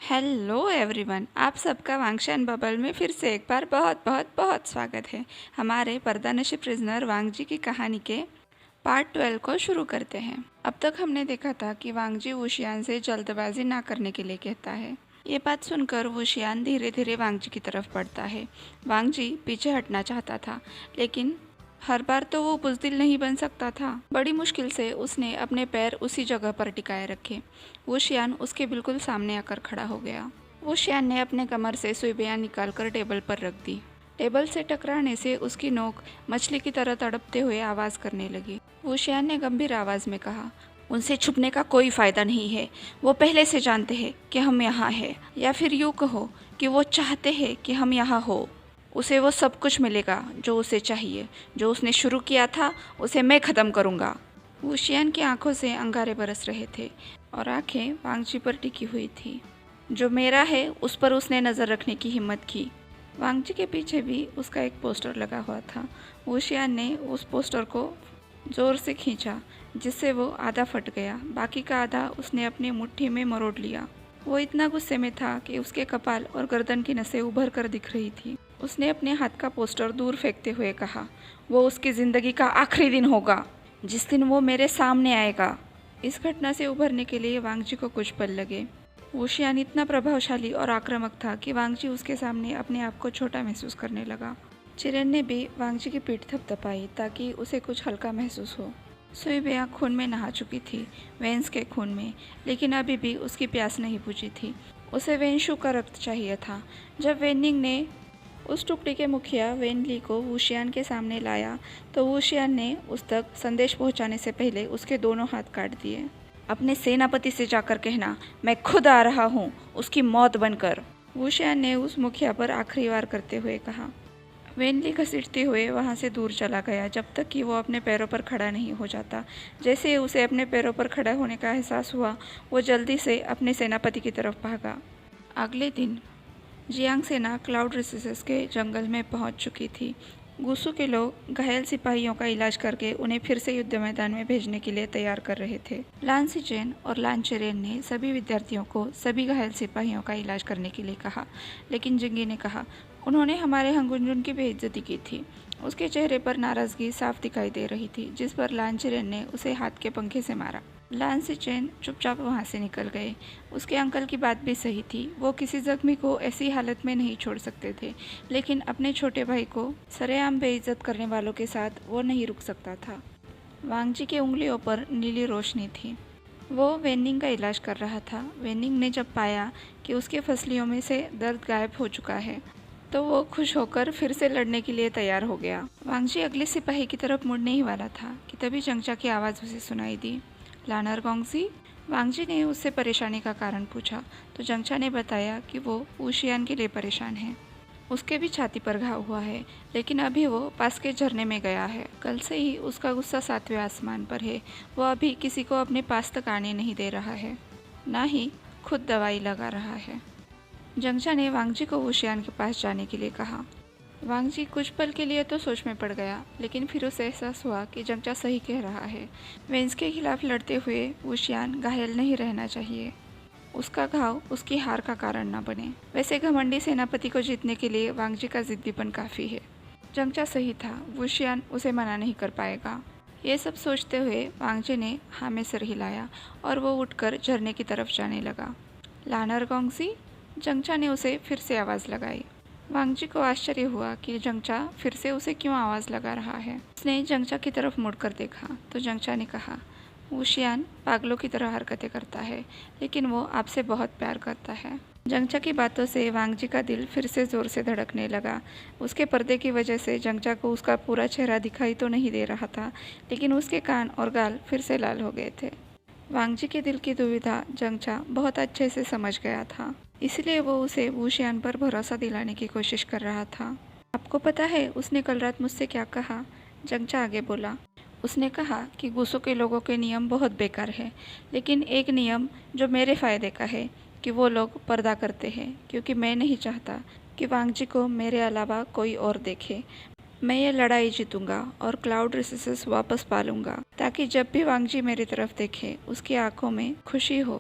Hello everyone, आप सबका वांगशान bubble में फिर से एक बार बहुत बहुत बहुत स्वागत है। हमारे पर्दानशी प्रिजनर वांगजी की कहानी के पार्ट 12 को शुरू करते हैं। अब तक हमने देखा था कि वांगजी वुशियान से जल्दबाजी ना करने के लिए कहता है। ये बात सुनकर वुशियान धीरे धीरे वांगजी की तरफ बढ़ता है। वांगजी पीछे हटना चाहता था, लेकिन हर बार तो वो बुज़दिल नहीं बन सकता था। बड़ी मुश्किल से उसने अपने पैर उसी जगह पर टिकाए रखे। वुशियान उसके बिल्कुल सामने आकर खड़ा हो गया। वुशियान ने अपने कमर से सुइयां निकालकर टेबल पर रख दी। टेबल से टकराने से उसकी नोक मछली की तरह तड़पते हुए आवाज करने लगी। वुशियान ने गंभीर आवाज में कहा, उनसे छुपने का कोई फायदा नहीं है। वो पहले से जानते हैं कि हम यहाँ हैं, या फिर यूँ कहो कि वो चाहते हैं कि हम यहाँ हो। उसे वो सब कुछ मिलेगा जो उसे चाहिए। जो उसने शुरू किया था उसे मैं ख़त्म करूँगा। वुशियान की आंखों से अंगारे बरस रहे थे और आंखें वांगजी पर टिकी हुई थी। जो मेरा है उस पर उसने नज़र रखने की हिम्मत की। वांगजी के पीछे भी उसका एक पोस्टर लगा हुआ था। वुशियान ने उस पोस्टर को ज़ोर से खींचा, जिससे वो आधा फट गया। बाकी का आधा उसने अपनी मुट्ठी में मरोड़ लिया। वो इतना गुस्से में था कि उसके कपाल और गर्दन की नसें उभर कर दिख रही थी। उसने अपने हाथ का पोस्टर दूर फेंकते हुए कहा, वो उसकी ज़िंदगी का आखिरी दिन होगा, जिस दिन वो मेरे सामने आएगा। इस घटना से उभरने के लिए वांगजी को कुछ पल लगे। वुशियान इतना प्रभावशाली और आक्रामक था कि वांगजी उसके सामने अपने आप को छोटा महसूस करने लगा। चिरेन ने भी वांगजी की पीठ थपथपाई ताकि उसे कुछ हल्का महसूस हो। सुइबिया खून में नहा चुकी थी, वेन्स के खून में, लेकिन अभी भी उसकी प्यास नहीं बुझी थी। उसे वेनशु का रक्त चाहिए था। जब वेनिंग ने उस टुकड़ी के मुखिया वेनली को वुशियान के सामने लाया तो वुशियान ने उस तक संदेश पहुंचाने से पहले उसके दोनों हाथ काट दिए। अपने सेनापति से जाकर कहना, मैं खुद आ रहा हूँ, उसकी मौत बनकर। वुशियान ने उस मुखिया पर आखिरी वार करते हुए कहा। वेनली घसीटते हुए वहाँ से दूर चला गया जब तक कि वो अपने पैरों पर खड़ा नहीं हो जाता। जैसे उसे अपने पैरों पर खड़ा होने का एहसास हुआ, वो जल्दी से अपने सेनापति की तरफ भागा। अगले दिन जियांग सेना क्लाउड रिसेसेस के जंगल में पहुंच चुकी थी। गुसू के लोग घायल सिपाहियों का इलाज करके उन्हें फिर से युद्ध मैदान में भेजने के लिए तैयार कर रहे थे। लान सिचेन और लान चेरेन ने सभी विद्यार्थियों को सभी घायल सिपाहियों का इलाज करने के लिए कहा, लेकिन जिंगी ने कहा, उन्होंने हमारे हंगुंजुन की बेइज्जती की थी। उसके चेहरे पर नाराजगी साफ दिखाई दे रही थी, जिस पर लान चेरेन ने उसे हाथ के पंखे से मारा। लान सिचेन चुपचाप वहाँ से निकल गए। उसके अंकल की बात भी सही थी। वो किसी जख्मी को ऐसी हालत में नहीं छोड़ सकते थे, लेकिन अपने छोटे भाई को सरेआम बेइज्जत करने वालों के साथ वो नहीं रुक सकता था। वांगजी की उंगलियों पर नीली रोशनी थी। वो वेनिंग का इलाज कर रहा था। वेनिंग ने जब पाया कि उसके फसलियों में से दर्द गायब हो चुका है, तो वो खुश होकर फिर से लड़ने के लिए तैयार हो गया। वांगजी अगले सिपाही की तरफ मुड़ने ही वाला था कि तभी जंगचा की आवाज़ उसे सुनाई दी। लानर गोंगजी? वांगजी ने उससे परेशानी का कारण पूछा तो जंगचा ने बताया कि वो वुशियान के लिए परेशान है। उसके भी छाती पर घाव हुआ है, लेकिन अभी वो पास के झरने में गया है। कल से ही उसका गुस्सा 7वें आसमान पर है। वो अभी किसी को अपने पास तक आने नहीं दे रहा है, ना ही खुद दवाई लगा रहा है। जंगचा ने वांगजी को वुशियान के पास जाने के लिए कहा। वांगजी कुछ पल के लिए तो सोच में पड़ गया, लेकिन फिर उसे एहसास हुआ कि जंगचा सही कह रहा है। वेन्स के खिलाफ लड़ते हुए वुशियान घायल नहीं रहना चाहिए। उसका घाव उसकी हार का कारण न बने। वैसे घमंडी सेनापति को जीतने के लिए वांगजी का जिद्दीपन काफ़ी है। जंगचा सही था, वुशियान उसे मना नहीं कर पाएगा। ये सब सोचते हुए वांगजी ने हाँ में सिर हिलाया और वो उठकर झरने की तरफ जाने लगा। लानर गोंगजी? जंगचा ने उसे फिर से आवाज़ लगाई। वांगजी को आश्चर्य हुआ कि जंगचा फिर से उसे क्यों आवाज़ लगा रहा है। उसने जंगचा की तरफ मुड़कर देखा तो जंगचा ने कहा, वुशियान पागलों की तरह हरकतें करता है, लेकिन वो आपसे बहुत प्यार करता है। जंगचा की बातों से वांगजी का दिल फिर से ज़ोर से धड़कने लगा। उसके पर्दे की वजह से जंगचा को उसका पूरा चेहरा दिखाई तो नहीं दे रहा था, लेकिन उसके कान और गाल फिर से लाल हो गए थे। वांगजी के दिल की दुविधा जंगचा बहुत अच्छे से समझ गया था, इसलिए वो उसे वुशियान पर भरोसा दिलाने की कोशिश कर रहा था। आपको पता है उसने कल रात मुझसे क्या कहा? जंगचा आगे बोला। उसने कहा कि गुसो के लोगों के नियम बहुत बेकार है, लेकिन एक नियम जो मेरे फ़ायदे का है कि वो लोग पर्दा करते हैं, क्योंकि मैं नहीं चाहता कि वांगजी को मेरे अलावा कोई और देखे। मैं ये लड़ाई जीतूंगा और क्लाउड रिसेसेस वापस पालूंगा, ताकि जब भी वांगजी मेरी तरफ देखे उसकी आंखों में खुशी हो।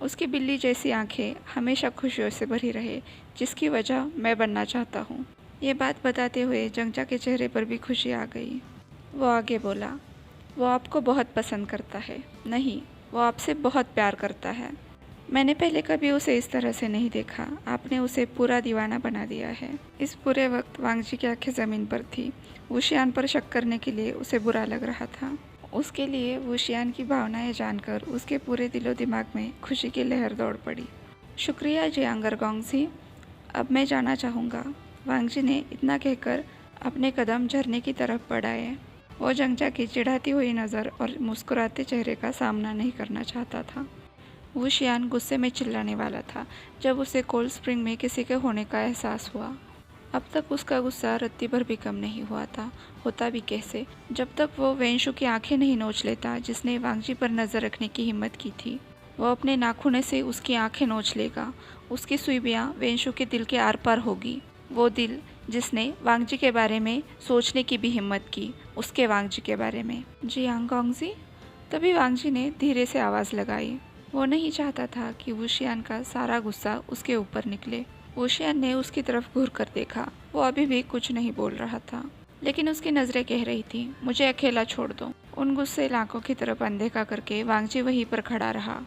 उसकी बिल्ली जैसी आंखें हमेशा खुशियों से भरी रहे, जिसकी वजह मैं बनना चाहता हूँ। ये बात बताते हुए जंगजा के चेहरे पर भी खुशी आ गई। वो आगे बोला, वो आपको बहुत पसंद करता है। नहीं, वो आपसे बहुत प्यार करता है। मैंने पहले कभी उसे इस तरह से नहीं देखा। आपने उसे पूरा दीवाना बना दिया है। इस पूरे वक्त वांगजी की आंखें ज़मीन पर थी। वुशियान पर शक करने के लिए उसे बुरा लग रहा था। उसके लिए वुशियान की भावनाएं जानकर उसके पूरे दिलो दिमाग में खुशी की लहर दौड़ पड़ी। शुक्रिया जियांगर गोंगजी, अब मैं जाना चाहूँगा। वांगजी ने इतना कहकर अपने कदम झरने की तरफ बढ़ाए। वो जंगजा की चिढ़ाती हुई नज़र और मुस्कुराते चेहरे का सामना नहीं करना चाहता था। वुशियान गुस्से में चिल्लाने वाला था जब उसे कोल्ड स्प्रिंग में किसी के होने का एहसास हुआ। अब तक उसका गुस्सा रत्ती भर भी कम नहीं हुआ था। होता भी कैसे, जब तक वो वेंशु की आंखें नहीं नोच लेता, जिसने वांगजी पर नज़र रखने की हिम्मत की थी। वो अपने नाखूने से उसकी आंखें नोच लेगा। उसकी सुइबियाँ वेंशु के दिल के आर पार होगी। वो दिल जिसने वांगजी के बारे में सोचने की भी हिम्मत की, उसके वांगजी के बारे में। जियांग गोंगजी, तभी वांगजी ने धीरे से आवाज़ लगाई। वो नहीं चाहता था कि वुशियान का सारा गुस्सा उसके ऊपर निकले। वुशियान ने उसकी तरफ घूर कर देखा। वो अभी भी कुछ नहीं बोल रहा था, लेकिन उसकी नज़रें कह रही थी, मुझे अकेला छोड़ दो। उन गुस्से आंखों की तरफ अनदेखा करके वांगजी वहीं पर खड़ा रहा।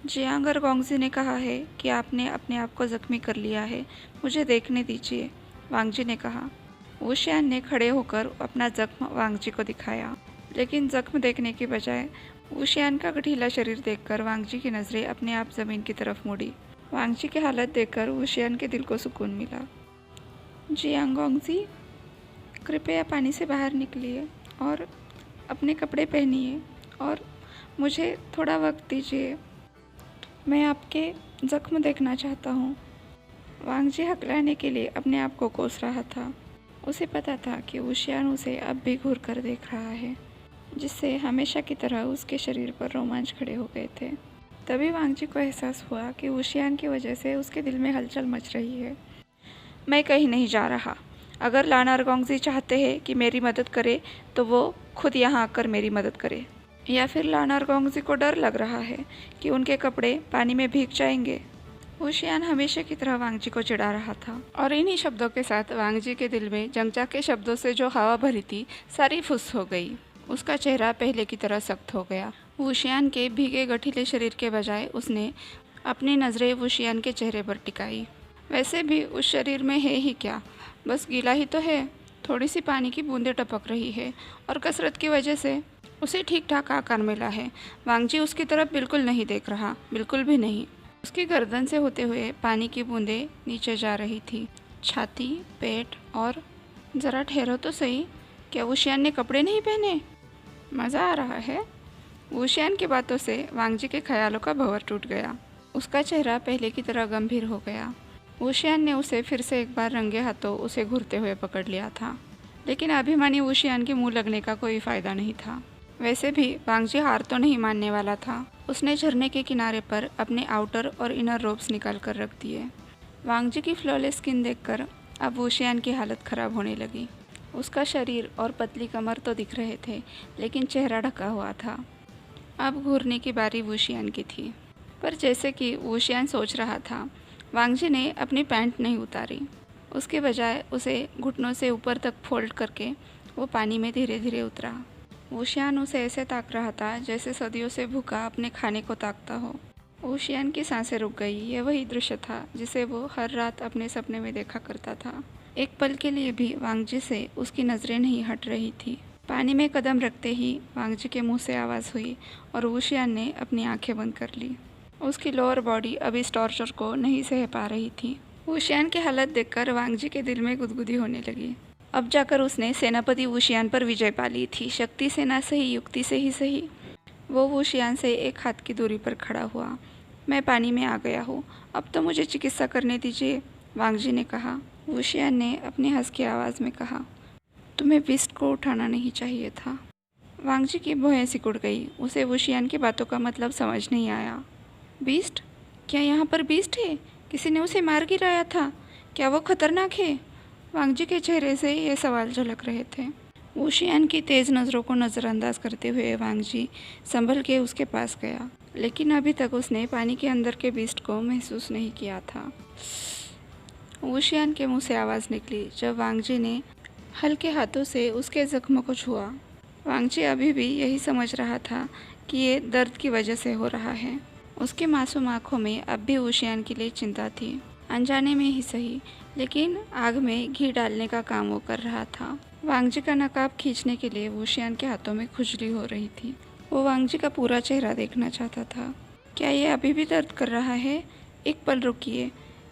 जियांगर गोंगजी ने कहा है कि आपने अपने आप को जख्मी कर लिया है, मुझे देखने दीजिए, वांगजी ने कहा। वुशियान ने खड़े होकर अपना जख्म वांगजी को दिखाया, लेकिन जख्म देखने के बजाय वुशियान का गठीला शरीर देखकर वांगजी की नज़रें अपने आप ज़मीन की तरफ मुड़ी। वांगजी की हालत देखकर वुशियान के दिल को सुकून मिला। जियांग गोंगजी, कृपया पानी से बाहर निकलिए और अपने कपड़े पहनिए और मुझे थोड़ा वक्त दीजिए। मैं आपके ज़ख्म देखना चाहता हूँ। वांगजी हकलाने के लिए अपने आप को कोस रहा था। उसे पता था कि वुशियान उसे अब भी घूर कर देख रहा है, जिससे हमेशा की तरह उसके शरीर पर रोमांच खड़े हो गए थे। तभी वांगजी को एहसास हुआ कि वुशियान की वजह से उसके दिल में हलचल मच रही है। मैं कहीं नहीं जा रहा। अगर लानार गोंगजी चाहते हैं कि मेरी मदद करे तो वो खुद यहाँ आकर मेरी मदद करे, या फिर लानार गोंगजी को डर लग रहा है कि उनके कपड़े पानी में भीग जाएंगे। वुशियान हमेशा की तरह वांगजी को चिढ़ा रहा था, और इन्हीं शब्दों के साथ वांगजी के दिल में जंगजा के शब्दों से जो हवा भरी थी, सारी फुस हो गई। उसका चेहरा पहले की तरह सख्त हो गया। वुशियान के भीगे गठीले शरीर के बजाय उसने अपनी नज़रें वुशियान के चेहरे पर टिकाई। वैसे भी उस शरीर में है ही क्या, बस गीला ही तो है। थोड़ी सी पानी की बूंदें टपक रही है और कसरत की वजह से उसे ठीक ठाक आकार मिला है। वांगजी उसकी तरफ बिल्कुल नहीं देख रहा, बिल्कुल भी नहीं। उसकी गर्दन से होते हुए पानी की बूंदें नीचे जा रही थी, छाती, पेट और ज़रा ठहरो तो सही, क्या वुशियान ने कपड़े नहीं पहने? मज़ा आ रहा है? वुशियान की बातों से वांगजी के ख्यालों का भंवर टूट गया। उसका चेहरा पहले की तरह गंभीर हो गया। वुशियान ने उसे फिर से एक बार रंगे हाथों उसे घूरते हुए पकड़ लिया था, लेकिन अभिमानी वुशियान के मुंह लगने का कोई फ़ायदा नहीं था। वैसे भी वांगजी हार तो नहीं मानने वाला था। उसने झरने के किनारे पर अपने आउटर और इनर रोब्स निकाल कर रख दिए। वांगजी की फ्लॉलेस स्किन देखकर अब वुशियान की हालत ख़राब होने लगी। उसका शरीर और पतली कमर तो दिख रहे थे, लेकिन चेहरा ढका हुआ था। अब घूरने की बारी वुशियान की थी, पर जैसे कि वुशियान सोच रहा था, वांगजी ने अपनी पैंट नहीं उतारी। उसके बजाय उसे घुटनों से ऊपर तक फोल्ड करके वो पानी में धीरे धीरे उतरा। वुशियान उसे ऐसे ताक रहा था जैसे सदियों से भूखा अपने खाने को ताकता हो। वुशियान की सांसें रुक गई। यह वही दृश्य था जिसे वो हर रात अपने सपने में देखा करता था। एक पल के लिए भी वांगजी से उसकी नज़रें नहीं हट रही थी। पानी में कदम रखते ही वांगजी के मुंह से आवाज़ हुई और वुशियान ने अपनी आंखें बंद कर ली। उसकी लोअर बॉडी अब इस टॉर्चर को नहीं सह पा रही थी। वुशियान की हालत देखकर वांगजी के दिल में गुदगुदी होने लगी। अब जाकर उसने सेनापति वुशियान पर विजय पा ली थी। शक्ति से ना सही, युक्ति से ही सही। वो वुशियान से एक हाथ की दूरी पर खड़ा हुआ। मैं पानी में आ गया हूँ, अब तो मुझे चिकित्सा करने दीजिए, वांगजी ने कहा। वुशियान ने अपनी हंस की आवाज़ में कहा, तुम्हें बिस्ट को उठाना नहीं चाहिए था। वांगजी की भौहें सिकुड़ गई। उसे वुशियान की बातों का मतलब समझ नहीं आया। बीस्ट? क्या यहाँ पर बीस्ट है? किसी ने उसे मार गिराया था? क्या वो खतरनाक है? वांगजी के चेहरे से ये सवाल झलक रहे थे। वुशियान की तेज़ नज़रों को नज़रअंदाज करते हुए वांगजी संभल के उसके पास गया। लेकिन अभी तक उसने पानी के अंदर के बीस्ट को महसूस नहीं किया था। वुशियान के मुंह से आवाज़ निकली जब वांगजी ने हल्के हाथों से उसके जख्म को छुआ। वांगजी अभी भी यही समझ रहा था कि ये दर्द की वजह से हो रहा है। उसके मासूम आंखों में अब भी वुशियान के लिए चिंता थी, अनजाने में ही सही, लेकिन आग में घी डालने का काम वो कर रहा था। वांगजी का नकाब खींचने के लिए वुशियान के हाथों में खुजली हो रही थी। वो वांगजी का पूरा चेहरा देखना चाहता था। क्या ये अभी भी दर्द कर रहा है? एक पल रुकिए,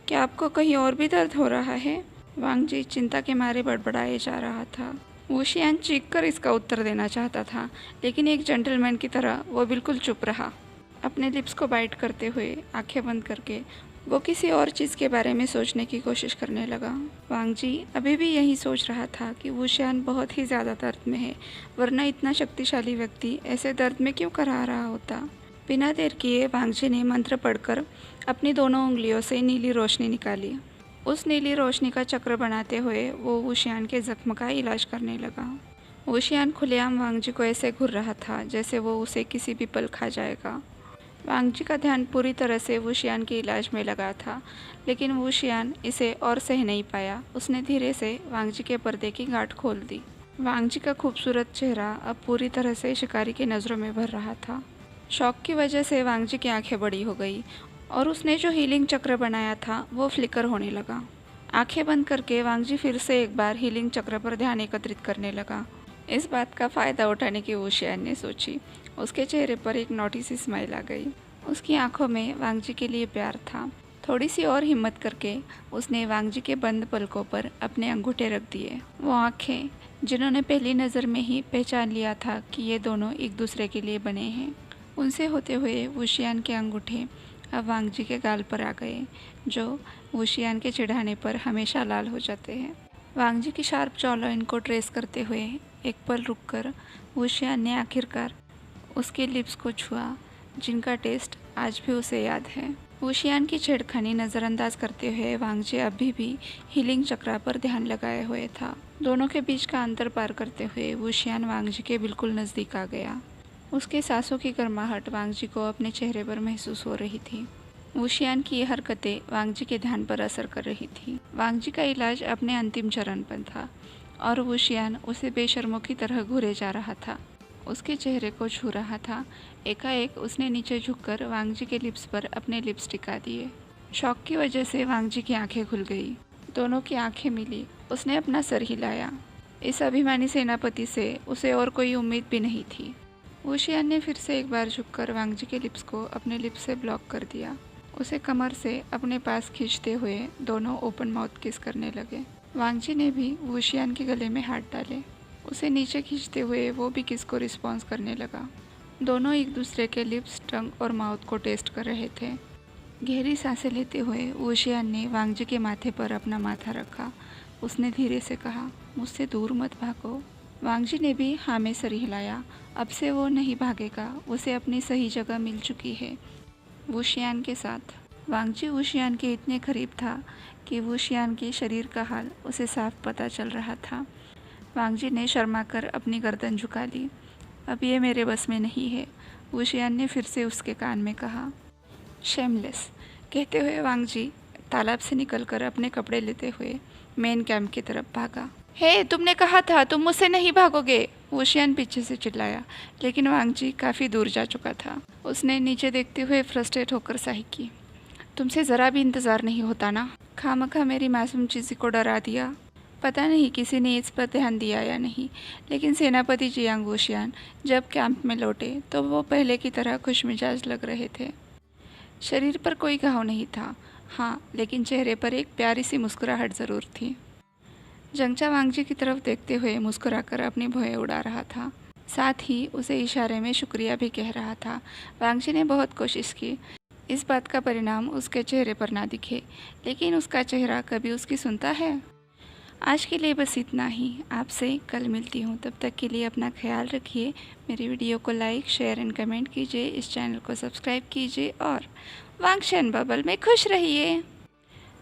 क्या आपको कहीं और भी दर्द हो रहा है? वांगजी चिंता के मारे बड़बड़ाए जा रहा था। वुशियान चीख कर इसका उत्तर देना चाहता था, लेकिन एक जेंटलमैन की तरह वो बिल्कुल चुप रहा। अपने लिप्स को बाइट करते हुए आंखें बंद करके वो किसी और चीज़ के बारे में सोचने की कोशिश करने लगा। वांगजी अभी भी यही सोच रहा था कि वुशियान बहुत ही ज़्यादा दर्द में है, वरना इतना शक्तिशाली व्यक्ति ऐसे दर्द में क्यों करा रहा होता। बिना देर किए वांगजी ने मंत्र पढ़कर अपनी दोनों उंगलियों से नीली रोशनी निकाली। उस नीली रोशनी का चक्र बनाते हुए वो वुशियान के जख्म का इलाज करने लगा। वुशियान खुलेआम वांगजी को ऐसे घूर रहा था जैसे वो उसे किसी भी पल खा जाएगा। वांगजी का ध्यान पूरी तरह से वुशियान के इलाज में लगा था, लेकिन वुशियान इसे और सह नहीं पाया। उसने धीरे से वांगजी के पर्दे की गांठ खोल दी। वांगजी का खूबसूरत चेहरा अब पूरी तरह से शिकारी की नज़रों में भर रहा था। शौक की वजह से वांगजी की आंखें बड़ी हो गई और उसने जो हीलिंग चक्र बनाया था वो फ्लिकर होने लगा। आंखें बंद करके वांगजी फिर से एक बार हीलिंग चक्र पर ध्यान एकत्रित करने लगा। इस बात का फ़ायदा उठाने की वुशियान ने सोची। उसके चेहरे पर एक नोटी सी स्माइल आ गई। उसकी आंखों में वांगजी के लिए प्यार था। थोड़ी सी और हिम्मत करके उसने वांगजी के बंद पलकों पर अपने अंगूठे रख दिए। वो आंखें जिन्होंने पहली नज़र में ही पहचान लिया था कि ये दोनों एक दूसरे के लिए बने हैं, उनसे होते हुए वुशियान के अंगूठे अब वांगजी के गाल पर आ गए, जो वुशियान के चिढ़ाने पर हमेशा लाल हो जाते हैं। वांगजी की शार्प जॉलाइन को ट्रेस करते हुए एक पल रुककर वुशियान ने आखिरकार उसके लिप्स को छुआ, जिनका टेस्ट आज भी उसे याद है। वुशियान की छेड़खानी नज़रअंदाज करते हुए वांगजी अभी भी हीलिंग चक्र पर ध्यान लगाए हुए था। दोनों के बीच का अंतर पार करते हुए वुशियान वांगजी के बिल्कुल नज़दीक आ गया। उसके सांसों की गर्माहट वांगजी को अपने चेहरे पर महसूस हो रही थी। वुशियान की ये हरकतें वांगजी के ध्यान पर असर कर रही थी। वांगजी का इलाज अपने अंतिम चरण पर था और वुशियान उसे बेशर्मों की तरह घूरे जा रहा था, उसके चेहरे को छू रहा था। एकाएक उसने नीचे झुककर वांगजी के लिप्स पर अपने लिप्स टिका दिए। शौक की वजह से वांगजी की आंखें खुल गई। दोनों की आंखें मिली। उसने अपना सर हिलाया। इस अभिमानी सेनापति से उसे और कोई उम्मीद भी नहीं थी। वुशियान ने फिर से एक बार झुककर वांगजी के लिप्स को अपने लिप्स से ब्लॉक कर दिया। उसे कमर से अपने पास खींचते हुए दोनों ओपन माउथ किस करने लगे। वांगजी ने भी वुशियान के गले में हाथ डाले। उसे नीचे खींचते हुए वो भी किस को रिस्पॉन्स करने लगा। दोनों एक दूसरे के लिप्स, टंग और माउथ को टेस्ट कर रहे थे। गहरी सांसें लेते हुए वुशियान ने वांगजी के माथे पर अपना माथा रखा। उसने धीरे से कहा, मुझसे दूर मत भागो। वांगजी ने भी हाँ में सर हिलाया। अब से वो नहीं भागेगा, उसे अपनी सही जगह मिल चुकी है वुशियान के साथ। वांगजी वुशियान के इतने करीब था कि वुशियान के शरीर का हाल उसे साफ पता चल रहा था। वांगजी ने शर्माकर अपनी गर्दन झुका ली। अब ये मेरे बस में नहीं है, वुशियान ने फिर से उसके कान में कहा। शेमलेस, कहते हुए वांगजी तालाब से निकलकर अपने कपड़े लेते हुए मेन कैंप की तरफ भागा। हे, तुमने कहा था तुम मुझसे नहीं भागोगे, वुशियान पीछे से चिल्लाया, लेकिन वांगजी काफ़ी दूर जा चुका था। उसने नीचे देखते हुए फ्रस्ट्रेट होकर साही की। तुमसे ज़रा भी इंतज़ार नहीं होता ना? खामखा मेरी मासूम चीज़ी को डरा दिया। पता नहीं किसी ने इस पर ध्यान दिया या नहीं, लेकिन सेनापति जियांग वुशियान जब कैंप में लौटे तो वो पहले की तरह खुशमिजाज लग रहे थे। शरीर पर कोई घाव नहीं था, हाँ, लेकिन चेहरे पर एक प्यारी सी मुस्कुराहट ज़रूर थी। जंगचा वांगजी की तरफ देखते हुए मुस्कुराकर अपनी भौहें उड़ा रहा था, साथ ही उसे इशारे में शुक्रिया भी कह रहा था। वांगजी ने बहुत कोशिश की इस बात का परिणाम उसके चेहरे पर ना दिखे, लेकिन उसका चेहरा कभी उसकी सुनता है। आज के लिए बस इतना ही। आपसे कल मिलती हूँ, तब तक के लिए अपना ख्याल रखिए। मेरी वीडियो को लाइक, शेयर एंड कमेंट कीजिए। इस चैनल को सब्सक्राइब कीजिए और वांगशन बबल में खुश रहिए।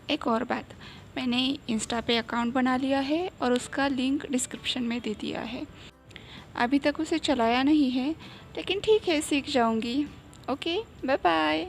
एक और बात, मैंने इंस्टा पे अकाउंट बना लिया है और उसका लिंक डिस्क्रिप्शन में दे दिया है। अभी तक उसे चलाया नहीं है, लेकिन ठीक है, सीख जाऊंगी। Okay, bye bye.